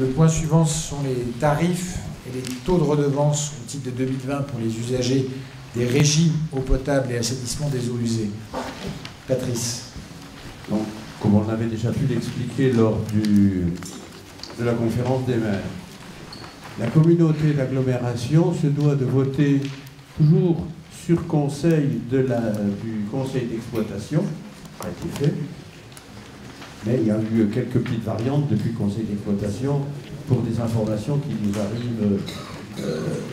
Le point suivant, ce sont les tarifs et les taux de redevance au titre de 2020 pour les usagers des régimes eau potable et assainissement des eaux usées. Patrice. Donc, comme on avait déjà pu l'expliquer lors de la conférence des maires, la communauté d'agglomération se doit de voter toujours sur conseil du conseil d'exploitation, ça a été fait, mais il y a eu quelques petites variantes depuis le conseil d'exploitation pour des informations qui nous arrivent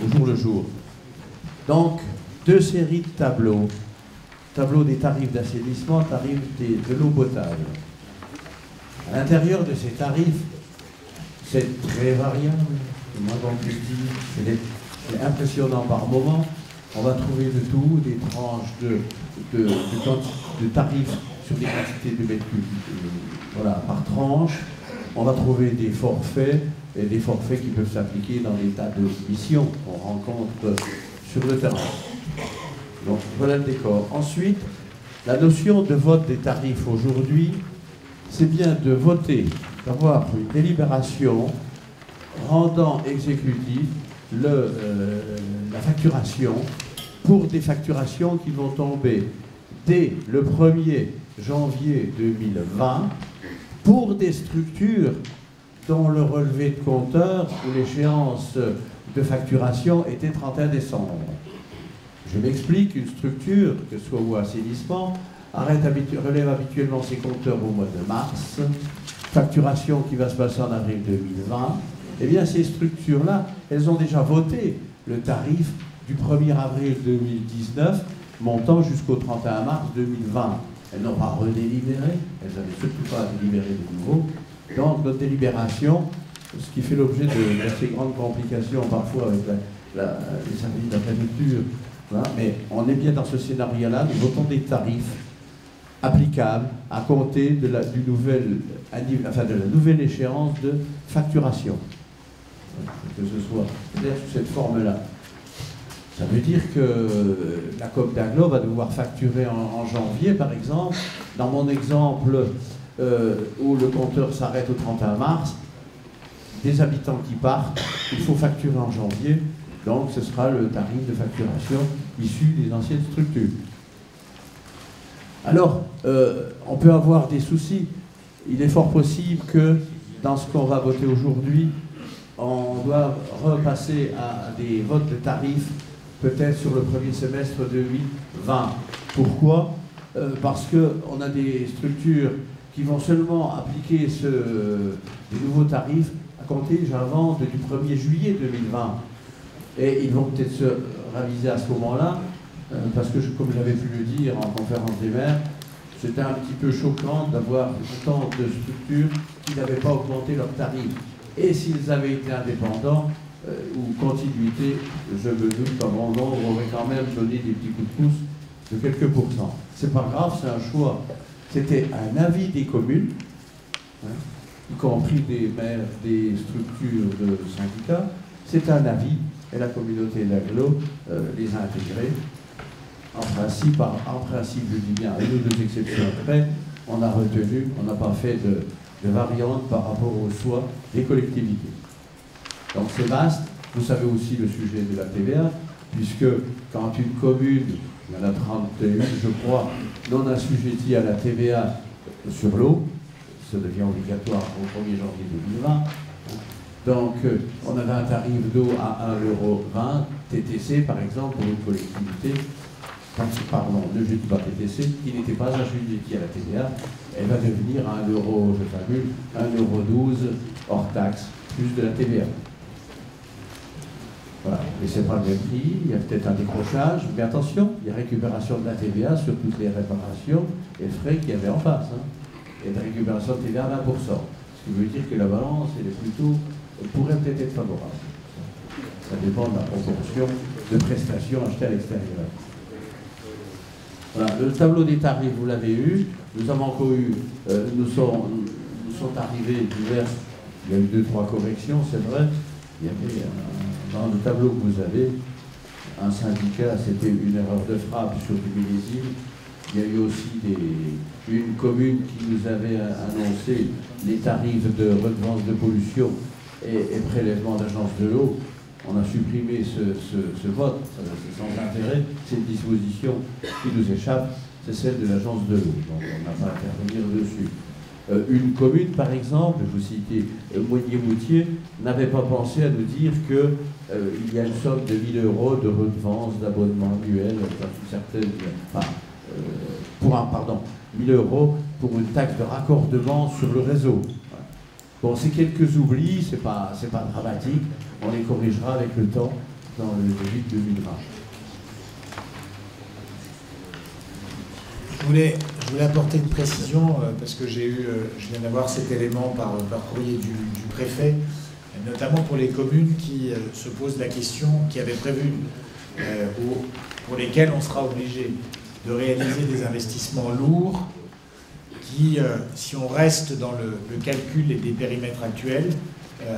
au jour le jour. Donc, deux séries de tableaux. Tableau des tarifs d'assainissement, tarifs de l'eau potable. À l'intérieur de ces tarifs, c'est très variable, c'est moins compliqué, c'est impressionnant par moment. On va trouver de tout, des tranches de tarifs sur des quantités de mètres cubes, voilà, par tranche. On va trouver des forfaits, et des forfaits qui peuvent s'appliquer dans des tas de missions qu'on rencontre sur le terrain. Donc voilà le décor. Ensuite, la notion de vote des tarifs aujourd'hui, c'est bien de voter, d'avoir une délibération rendant exécutif la facturation pour des facturations qui vont tomber dès le 1er janvier 2020 pour des structures dont le relevé de compteur ou l'échéance de facturation était 31 décembre. Je m'explique, une structure, que ce soit au assainissement, relève habituellement ses compteurs au mois de mars, facturation qui va se passer en avril 2020, eh bien ces structures-là, elles ont déjà voté le tarif du 1er avril 2019, montant jusqu'au 31 mars 2020. Elles n'ont pas redélibéré, elles n'avaient surtout pas délibéré de nouveau. Donc notre délibération, ce qui fait l'objet d'assez grandes complications parfois avec les services de la préfecture, voilà. Mais on est bien dans ce scénario-là, nous votons des tarifs applicables à compter de la nouvelle échéance de facturation. Que ce soit clair sous cette forme-là. Ça veut dire que la COP d'Aglo va devoir facturer en janvier, par exemple. Dans mon exemple où le compteur s'arrête au 31 mars, des habitants qui partent, il faut facturer en janvier. Donc ce sera le tarif de facturation issu des anciennes structures. Alors, on peut avoir des soucis. Il est fort possible que dans ce qu'on va voter aujourd'hui, on doit repasser à des votes de tarifs peut-être sur le premier semestre 2020. Pourquoi? Parce qu'on a des structures qui vont seulement appliquer des nouveaux tarifs à compter, j'invente, du 1er juillet 2020. Et ils vont peut-être se raviser à ce moment-là, parce que, comme j'avais pu le dire en conférence des maires, c'était un petit peu choquant d'avoir autant de structures qui n'avaient pas augmenté leurs tarifs. Et s'ils avaient été indépendants, ou continuité, je me doute qu'à mon nom, on aurait quand même donné des petits coups de pouce de quelques pourcents. C'est pas grave, c'est un choix. C'était un avis des communes, hein, y compris des maires, des structures de syndicats. C'est un avis, et la communauté d'Aglo les a intégrés. En principe, je dis bien, à une ou deux exceptions près, on a retenu, on n'a pas fait de variante par rapport au choix des collectivités. Donc c'est vaste. Vous savez aussi le sujet de la TVA, puisque quand une commune, il y en a 31, je crois, non assujettie à la TVA sur l'eau, ça devient obligatoire au 1er janvier 2020. Donc on avait un tarif d'eau à 1,20 € TTC, par exemple, pour une collectivité, pardon, ne je dis pas TTC, qui n'était pas assujettie à la TVA, elle va devenir à 1 €, je fabule, 1,12 € hors taxe, plus de la TVA. Voilà, mais c'est pas le même prix, il y a peut-être un décrochage, mais attention, il y a récupération de la TVA sur toutes les réparations et frais qu'il y avait en face. Hein. Et de récupération de TVA à 20%. Ce qui veut dire que la balance, elle est plutôt, pourrait peut-être être favorable. Ça dépend de la proportion de prestations achetées à l'extérieur. Voilà, le tableau des tarifs, vous l'avez eu. Nous avons encore eu, nous sont arrivés divers, il y a eu 2-3 corrections, c'est vrai. Il y avait dans le tableau que vous avez, un syndicat, c'était une erreur de frappe sur du millésime. Il y a eu aussi une commune qui nous avait annoncé les tarifs de redevance de pollution et prélèvement d'agence de l'eau. On a supprimé ce vote, c'est sans intérêt. C'est une disposition qui nous échappe, c'est celle de l'agence de l'eau. Donc on n'a pas à intervenir dessus. Une commune, par exemple, je vous citais Moigné-Moutier, n'avait pas pensé à nous dire qu'il y a une somme de 1 000 € de redevance, d'abonnement annuel, certaines, pardon, 1 000 € pour une taxe de raccordement sur le réseau. Bon, c'est quelques oublis, c'est pas dramatique, on les corrigera avec le temps dans le budget 2020. Je voulais apporter une précision parce que je viens d'avoir cet élément par courrier du préfet, notamment pour les communes qui se posent la question, qui avaient prévu, pour lesquelles on sera obligé de réaliser des investissements lourds qui, si on reste dans le calcul des périmètres actuels,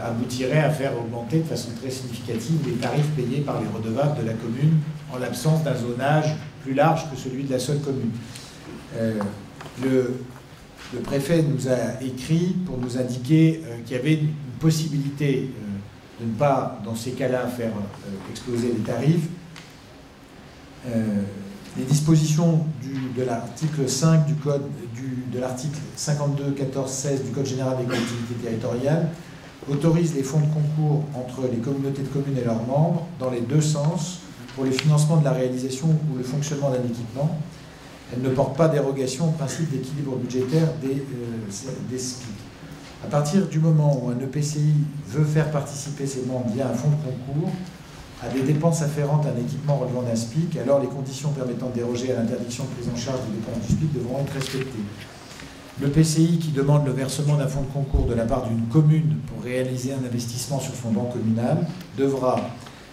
aboutirait à faire augmenter de façon très significative les tarifs payés par les redevables de la commune en l'absence d'un zonage plus large que celui de la seule commune. Le préfet nous a écrit pour nous indiquer qu'il y avait une possibilité de ne pas, dans ces cas-là, faire exploser les tarifs. Les dispositions de l'article 5 du code, de l'article 52, 14, 16 du Code général des collectivités territoriales autorisent les fonds de concours entre les communautés de communes et leurs membres dans les deux sens pour les financements de la réalisation ou le fonctionnement d'un équipement. Elle ne porte pas dérogation au principe d'équilibre budgétaire des SPIC. À partir du moment où un EPCI veut faire participer ses membres via un fonds de concours à des dépenses afférentes à un équipement relevant d'un SPIC, alors les conditions permettant de déroger à l'interdiction de prise en charge des dépenses du SPIC devront être respectées. L'EPCI qui demande le versement d'un fonds de concours de la part d'une commune pour réaliser un investissement sur son banc communal devra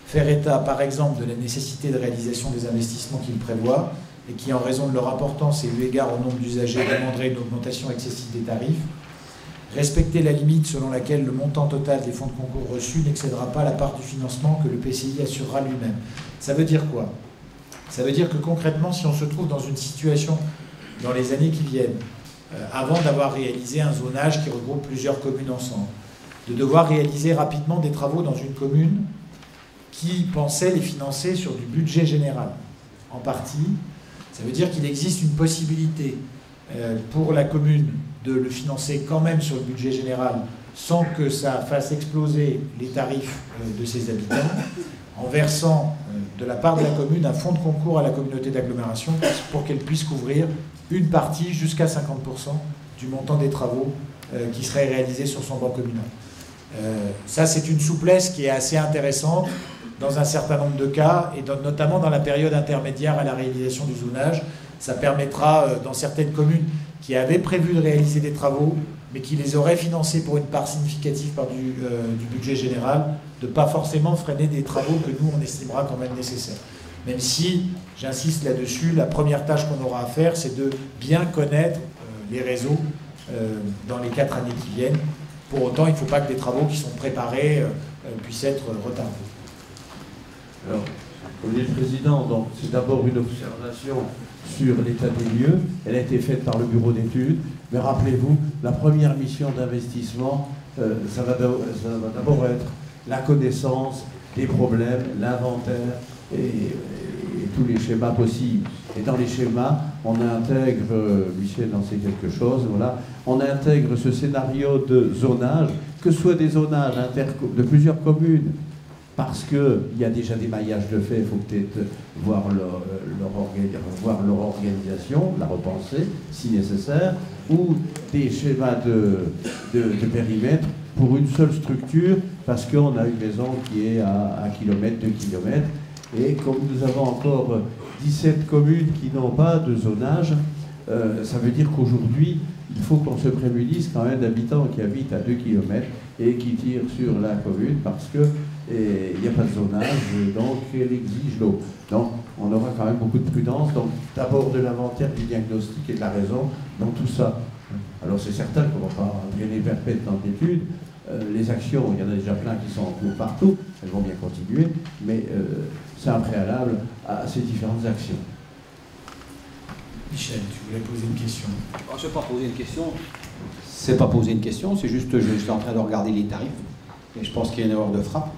faire état, par exemple, de la nécessité de réalisation des investissements qu'il prévoit et qui, en raison de leur importance et eu égard au nombre d'usagers, demanderait une augmentation excessive des tarifs, respecter la limite selon laquelle le montant total des fonds de concours reçus n'excédera pas la part du financement que le PCI assurera lui-même. Ça veut dire quoi? Ça veut dire que concrètement, si on se trouve dans une situation dans les années qui viennent, avant d'avoir réalisé un zonage qui regroupe plusieurs communes ensemble, de devoir réaliser rapidement des travaux dans une commune qui pensait les financer sur du budget général, en partie, ça veut dire qu'il existe une possibilité pour la commune de le financer quand même sur le budget général sans que ça fasse exploser les tarifs de ses habitants, en versant de la part de la commune un fonds de concours à la communauté d'agglomération pour qu'elle puisse couvrir une partie jusqu'à 50% du montant des travaux qui seraient réalisés sur son banc communal. Ça, c'est une souplesse qui est assez intéressante dans un certain nombre de cas, et notamment dans la période intermédiaire à la réalisation du zonage. Ça permettra, dans certaines communes qui avaient prévu de réaliser des travaux, mais qui les auraient financés pour une part significative par du budget général, de ne pas forcément freiner des travaux que nous, on estimera quand même nécessaires. Même si, j'insiste là-dessus, la première tâche qu'on aura à faire, c'est de bien connaître les réseaux dans les 4 années qui viennent. Pour autant, il ne faut pas que des travaux qui sont préparés puissent être retardés. Alors, comme dit le Président, donc c'est d'abord une observation sur l'état des lieux. Elle a été faite par le bureau d'études, mais rappelez-vous, la première mission d'investissement, ça va d'abord être la connaissance des problèmes, l'inventaire et tous les schémas possibles. Et dans les schémas, on intègre, Michel en sait quelque chose, voilà, on intègre ce scénario de zonage, que ce soit des zonages de plusieurs communes, parce qu'il y a déjà des maillages de fait, il faut peut-être voir leur organisation, la repenser, si nécessaire, ou des schémas de périmètre pour une seule structure, parce qu'on a une maison qui est à 1 km, 2 km, et comme nous avons encore 17 communes qui n'ont pas de zonage, ça veut dire qu'aujourd'hui, il faut qu'on se prémunisse quand même d'habitants qui habitent à 2 km et qui tirent sur la commune parce qu'il n'y a pas de zonage, donc elle exige l'eau. Donc on aura quand même beaucoup de prudence, donc d'abord de l'inventaire, du diagnostic et de la raison dans tout ça. Alors c'est certain qu'on ne va pas traîner perpète dans l'étude. Les actions, il y en a déjà plein qui sont en cours partout, elles vont bien continuer, mais c'est un préalable à ces différentes actions. Michel, tu voulais poser une question? Je ne vais pas poser une question. C'est pas poser une question, c'est juste que je suis en train de regarder les tarifs. et je pense qu'il y a une erreur de frappe.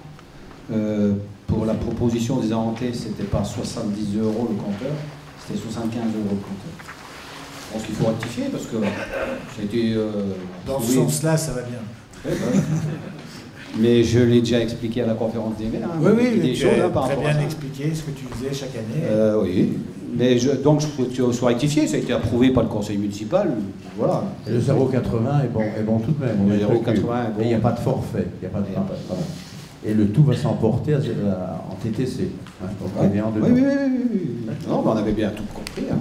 Pour la proposition des inventés, c'était pas 70 € le compteur, c'était 75 € le compteur. Je pense qu'il faut rectifier parce que ça a été... Dans ce sens-là, ça va bien. Ouais, bah. Mais je l'ai déjà expliqué à la conférence des maires. Hein, oui, tu as très bien expliqué ce que tu faisais chaque année. Oui, mais donc il faut rectifier, ça a été approuvé par le conseil municipal. Voilà. Et le 0,80 est bon tout de même. Le 0,80 est bon. Et il n'y a pas de forfait. Et le tout va s'emporter en TTC. Hein, donc oui. Non, mais on avait bien tout compris. Hein.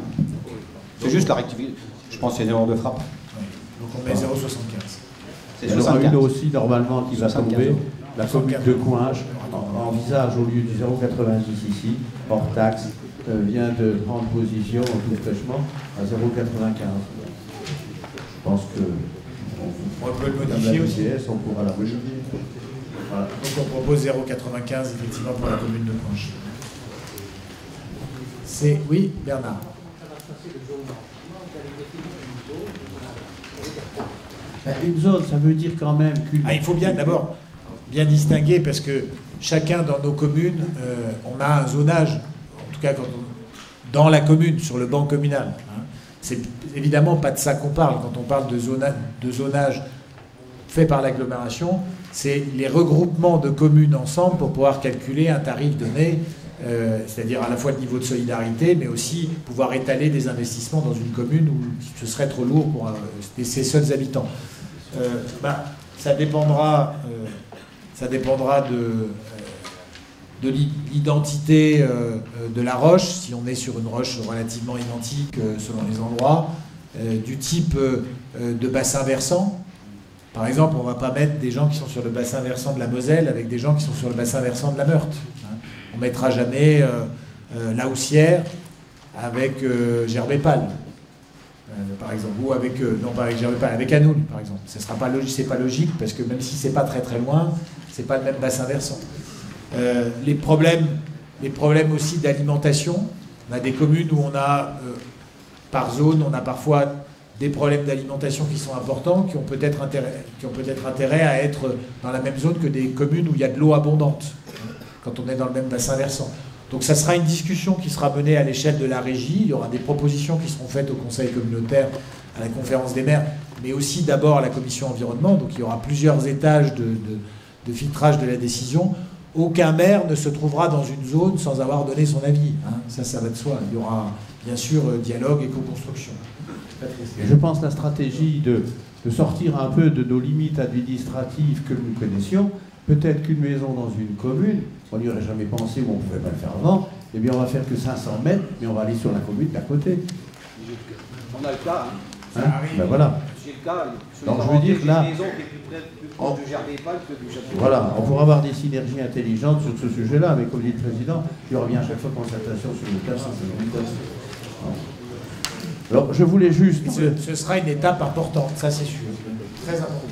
C'est juste la rectification. Je pense que c'est une erreur de frappe. Oui. Donc on met 0,75. Il y en aura une aussi normalement qui va tomber. La commune de Coinges envisage au lieu du 0,90 ici, hors taxe, vient de prendre position tout fraîchement à 0,95. Je pense que on peut le modifier aussi. On pourra la modifier. Voilà. Donc on propose 0,95 effectivement pour la commune de Coinges. C'est oui, Bernard. Une zone, ça veut dire quand même qu'une... il faut bien d'abord bien distinguer parce que chacun dans nos communes, on a un zonage, en tout cas dans la commune, sur le banc communal. Hein. C'est évidemment pas de ça qu'on parle quand on parle de zonage fait par l'agglomération. C'est les regroupements de communes ensemble pour pouvoir calculer un tarif donné, c'est-à-dire à la fois le niveau de solidarité, mais aussi pouvoir étaler des investissements dans une commune où ce serait trop lourd pour ses seuls habitants. Ça dépendra de l'identité de la roche, si on est sur une roche relativement identique selon les endroits, du type de bassin versant. Par exemple, on ne va pas mettre des gens qui sont sur le bassin versant de la Moselle avec des gens qui sont sur le bassin versant de la Meurthe. On ne mettra jamais la Houssière avec Gerbépal, par exemple, ou avec, non pas avec Gerbépal, avec Anoul, par exemple. Ce sera pas logique, c'est pas logique, parce que même si c'est pas très très loin, c'est pas le même bassin versant. Les problèmes aussi d'alimentation. On a des communes où on a, par zone, on a parfois des problèmes d'alimentation qui sont importants, qui ont peut-être intérêt à être dans la même zone que des communes où il y a de l'eau abondante, quand on est dans le même bassin versant. Donc ça sera une discussion qui sera menée à l'échelle de la régie. Il y aura des propositions qui seront faites au conseil communautaire, à la conférence des maires, mais aussi d'abord à la commission environnement. Donc il y aura plusieurs étages de filtrage de la décision. Aucun maire ne se trouvera dans une zone sans avoir donné son avis. Hein. Ça va de soi. Il y aura bien sûr dialogue et co-construction. Et je pense que la stratégie de sortir un peu de nos limites administratives que nous connaissions, peut-être qu'une maison dans une commune, on n'y aurait jamais pensé ou on ne pouvait pas le faire avant, eh bien on va faire que 500 mètres, mais on va aller sur la commune d'à côté. On a le cas, hein. Ben voilà. J'ai le cas, donc je veux dire là, maison qui est plus proche du Gerbépal que du Château. Voilà, on pourra avoir des synergies intelligentes sur ce sujet-là, mais comme dit le président, il y aura bien à chaque fois concertation sur le terrain. Alors, je voulais juste... Ce sera une étape importante, ça c'est sûr. Très important.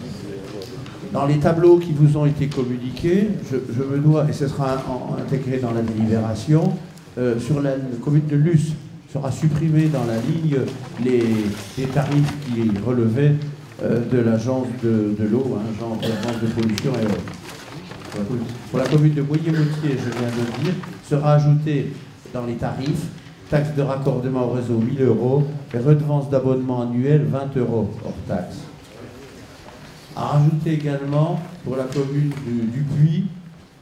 Dans les tableaux qui vous ont été communiqués, je me dois, et ce sera intégré dans la délibération, sur la commune de Luce, sera supprimé dans la ligne les tarifs qui relevaient de l'agence de l'eau, agence de pollution et autres. Pour la commune de Boyer-Moutier, je viens de le dire, sera ajouté dans les tarifs taxe de raccordement au réseau 1 000 € et redevance d'abonnement annuel 20 € hors taxe. À rajouter également pour la commune du Puy,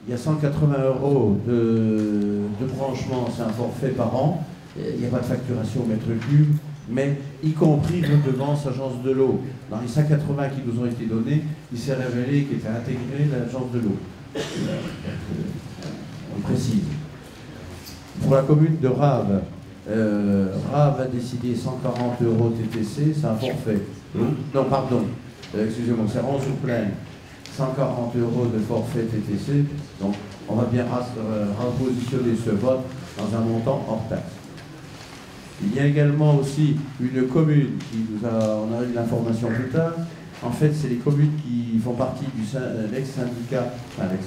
il y a 180 € de branchement, c'est un forfait par an, il n'y a pas de facturation au mètre cube, mais y compris redevance agence de l'eau. Dans les 180 qui nous ont été donnés, il s'est révélé qu'était intégré l'agence de l'eau. On précise. Pour la commune de Raves, Raves a décidé 140 € TTC, c'est un forfait. Non, pardon, excusez-moi, c'est Ranzou-Plaine, 140 € de forfait TTC, donc on va bien repositionner ce vote dans un montant hors taxe. Il y a également aussi une commune qui on a eu l'information plus tard. En fait, c'est les communes qui font partie de l'ex-syndicat,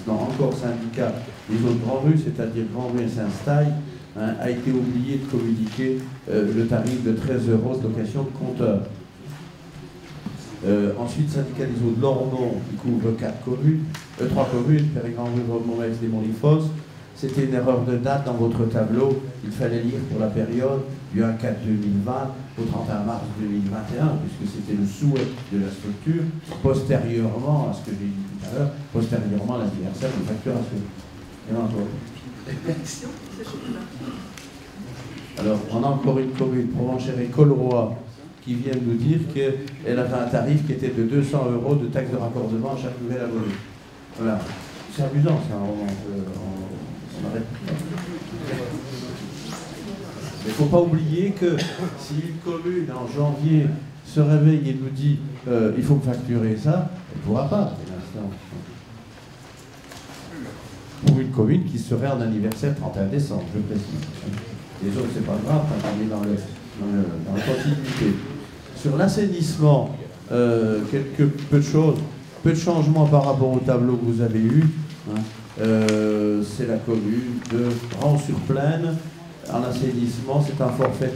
encore syndicat des autres Grand Rue, c'est-à-dire Grand Rue et Saint-Staille, a été oublié de communiquer le tarif de 13 € de location de compteur. Ensuite, syndicat des eaux de l'Ornon, qui couvre 3 communes, Périgord, Montmetz et Montlifosse. C'était une erreur de date dans votre tableau. Il fallait lire pour la période du 1/4/2020 au 31 mars 2021, puisque c'était le souhait de la structure, postérieurement à ce que j'ai dit tout à l'heure, postérieurement à l'anniversaire de facturation. Et non, alors, on a encore une commune, Provenchère et Colroy, qui vient de nous dire qu'elle avait un tarif qui était de 200 € de taxe de raccordement à chaque nouvelle abonné. Voilà. C'est amusant, ça. On arrête. Mais il ne faut pas oublier que si une commune, en janvier, se réveille et nous dit il faut me facturer ça, elle ne pourra pas, pour l'instant. Pour une commune qui serait en anniversaire 31 décembre, je précise. Les autres, c'est pas grave, on est dans la continuité. Sur l'assainissement, peu de choses, peu de changements par rapport au tableau que vous avez eu. Hein. C'est la commune de Rans-sur-Plaine. En assainissement, c'est un forfait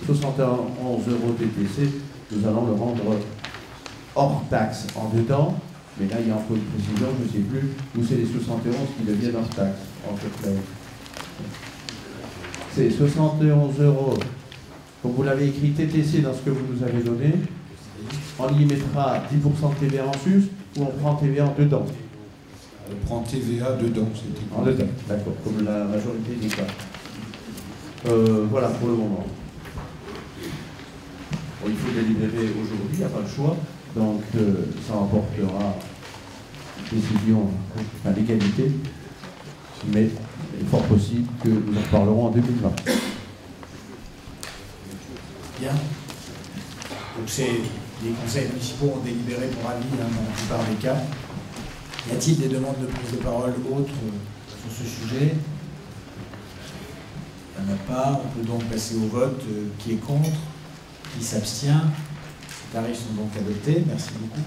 71 € TTC. Nous allons le rendre hors taxe en dedans. Mais là, il y a encore une précision, je ne sais plus, où c'est les 71 qui deviennent hors taxe, en fait. C'est 71 €, comme vous l'avez écrit TTC dans ce que vous nous avez donné. On y mettra 10% de TVA en sus, ou on prend TVA en dedans? On prend TVA dedans, c'était en dedans, d'accord, comme la majorité des cas. Voilà pour le moment. Bon, il faut délibérer aujourd'hui, il n'y a pas le choix. Donc, ça emportera une décision à l'égalité, mais il est fort possible que nous en parlerons en 2020. Bien. Donc, les conseils municipaux ont délibéré pour avis dans la plupart des cas. Y a-t-il des demandes de prise de parole autres sur ce sujet? Il n'y en a pas. On peut donc passer au vote. Qui est contre? Qui s'abstient? Les tarifs sont donc adoptés. Merci beaucoup.